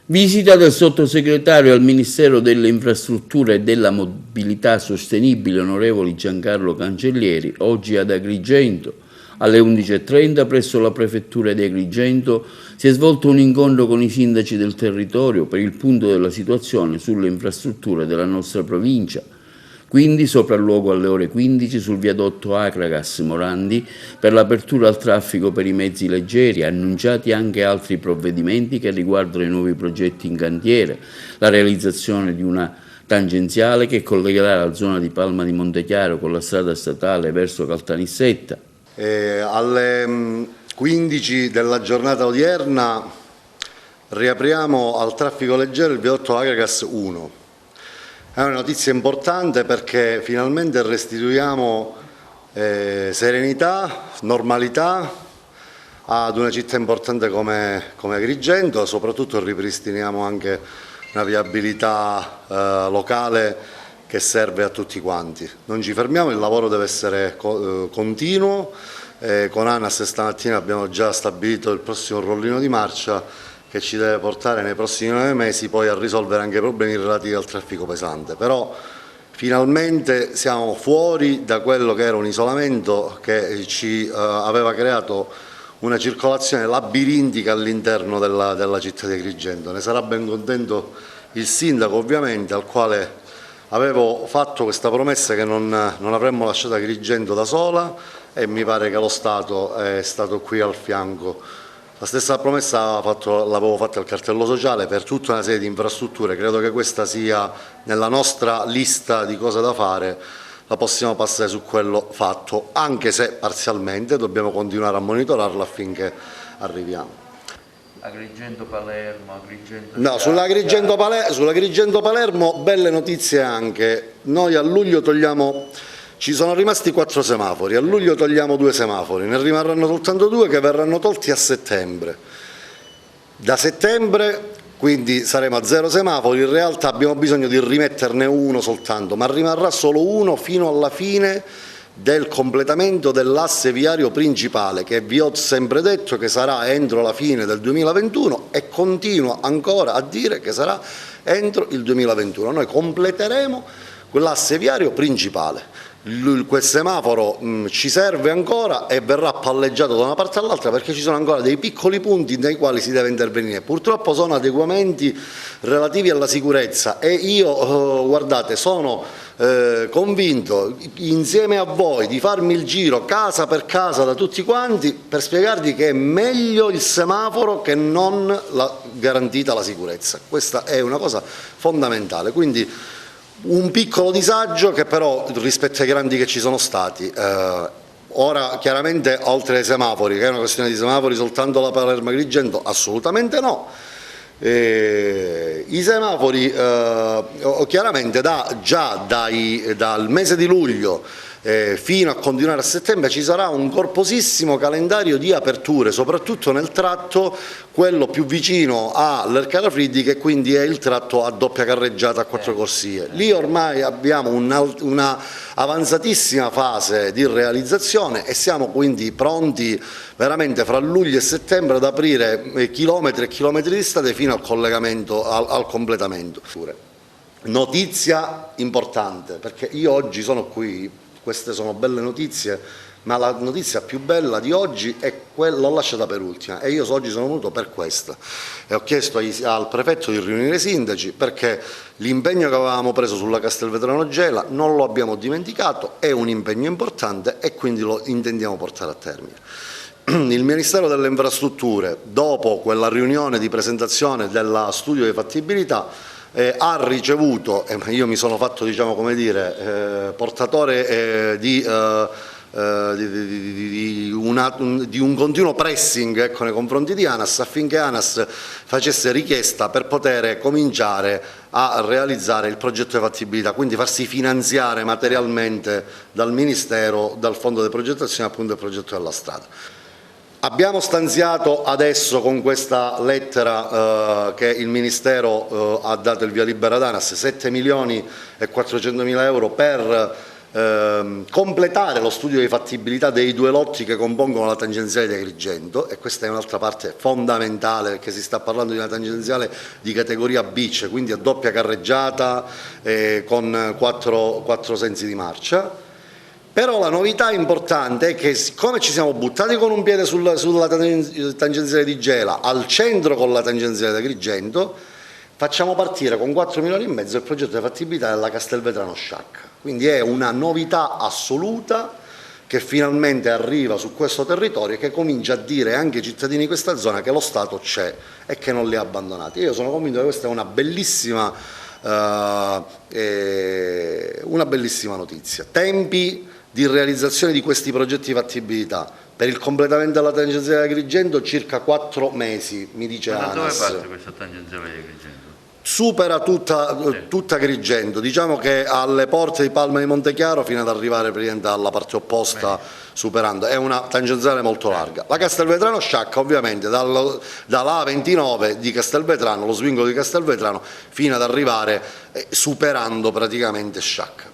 Visita del sottosegretario al Ministero delle Infrastrutture e della Mobilità Sostenibile, onorevole Giancarlo Cancellieri, oggi ad Agrigento. Alle 11:30 presso la Prefettura di Agrigento si è svolto un incontro con i sindaci del territorio per il punto della situazione sulle infrastrutture della nostra provincia. Quindi sopralluogo alle ore 15 sul viadotto Acragas Morandi per l'apertura al traffico per i mezzi leggeri, annunciati anche altri provvedimenti che riguardano i nuovi progetti in cantiere, la realizzazione di una tangenziale che collegherà la zona di Palma di Montechiaro con la strada statale verso Caltanissetta. Alle 15 della giornata odierna riapriamo al traffico leggero il viadotto Acragas 1. È una notizia importante perché finalmente restituiamo serenità, normalità ad una città importante come Agrigento, soprattutto ripristiniamo anche una viabilità locale che serve a tutti quanti. Non ci fermiamo, il lavoro deve essere continuo, con ANAS stamattina abbiamo già stabilito il prossimo rollino di marcia che ci deve portare nei prossimi 9 mesi poi a risolvere anche i problemi relativi al traffico pesante. Però finalmente siamo fuori da quello che era un isolamento che ci aveva creato una circolazione labirintica all'interno della città di Agrigento. Ne sarà ben contento il sindaco, ovviamente, al quale avevo fatto questa promessa che non avremmo lasciato Agrigento da sola, e mi pare che lo Stato è stato qui al fianco. La stessa promessa l'avevo fatta al cartello sociale per tutta una serie di infrastrutture. Credo che questa sia nella nostra lista di cose da fare, la possiamo passare su quello fatto, anche se parzialmente dobbiamo continuare a monitorarlo affinché arriviamo. Agrigento-Palermo, Agrigento... No, sull'Agrigento-Palermo belle notizie anche. Noi a luglio togliamo... Ci sono rimasti 4 semafori, a luglio togliamo 2 semafori, ne rimarranno soltanto 2 che verranno tolti a settembre. Da settembre quindi saremo a 0 semafori, in realtà abbiamo bisogno di rimetterne 1 soltanto, ma rimarrà solo 1 fino alla fine del completamento dell'asse viario principale, che vi ho sempre detto che sarà entro la fine del 2021 e continuo ancora a dire che sarà entro il 2021. Noi completeremo quell'asse viario principale. Quel semaforo ci serve ancora e verrà palleggiato da una parte all'altra perché ci sono ancora dei piccoli punti nei quali si deve intervenire. Purtroppo sono adeguamenti relativi alla sicurezza e io, guardate, sono convinto insieme a voi di farmi il giro casa per casa da tutti quanti per spiegarvi che è meglio il semaforo che non garantita la sicurezza. Questa è una cosa fondamentale. Quindi un piccolo disagio che però rispetto ai grandi che ci sono stati. Ora chiaramente oltre ai semafori, che è una questione di semafori soltanto la Palermo-Agrigento, assolutamente no. I semafori chiaramente già dal mese di luglio fino a continuare a settembre ci sarà un corposissimo calendario di aperture, soprattutto nel tratto quello più vicino all'Ercara Friddi, che quindi è il tratto a doppia carreggiata a 4 corsie. Lì ormai abbiamo una avanzatissima fase di realizzazione e siamo quindi pronti veramente fra luglio e settembre ad aprire chilometri e chilometri di strade fino al collegamento, al completamento. Notizia importante, perché io oggi sono qui. Queste sono belle notizie, ma la notizia più bella di oggi è quella, l'ho lasciata per ultima, e io oggi sono venuto per questa. E ho chiesto al prefetto di riunire i sindaci perché l'impegno che avevamo preso sulla Castelvetrano Gela non lo abbiamo dimenticato, è un impegno importante e quindi lo intendiamo portare a termine. Il Ministero delle Infrastrutture, dopo quella riunione di presentazione dello studio di fattibilità, ha ricevuto, io mi sono fatto, diciamo, come dire, portatore di un continuo pressing nei confronti di ANAS affinché ANAS facesse richiesta per poter cominciare a realizzare il progetto di fattibilità, quindi farsi finanziare materialmente dal Ministero, dal fondo di progettazione, appunto il progetto della strada. Abbiamo stanziato adesso con questa lettera che il Ministero ha dato il via libera ad ANAS 7.400.000 euro per completare lo studio di fattibilità dei due lotti che compongono la tangenziale di Agrigento, e questa è un'altra parte fondamentale perché si sta parlando di una tangenziale di categoria B, cioè quindi a doppia carreggiata con quattro sensi di marcia. Però la novità importante è che, siccome ci siamo buttati con un piede sulla tangenziale di Gela, al centro con la tangenziale di Agrigento, facciamo partire con 4 milioni e mezzo il progetto di fattibilità della Castelvetrano-Sciacca. Quindi è una novità assoluta che finalmente arriva su questo territorio e che comincia a dire anche ai cittadini di questa zona che lo Stato c'è e che non li ha abbandonati. Io sono convinto che questa è una bellissima notizia. Tempi di realizzazione di questi progetti di fattibilità per il completamento della tangenziale di Agrigento circa 4 mesi, mi dice ANAS. Da dove parte questa tangenziale di Agrigento? Supera tutta Agrigento, diciamo che alle porte di Palma di Montechiaro fino ad arrivare praticamente alla parte opposta, superando, è una tangenziale molto larga. La Castelvetrano-Sciacca ovviamente dalla A29 di Castelvetrano, lo svincolo di Castelvetrano, fino ad arrivare superando praticamente Sciacca.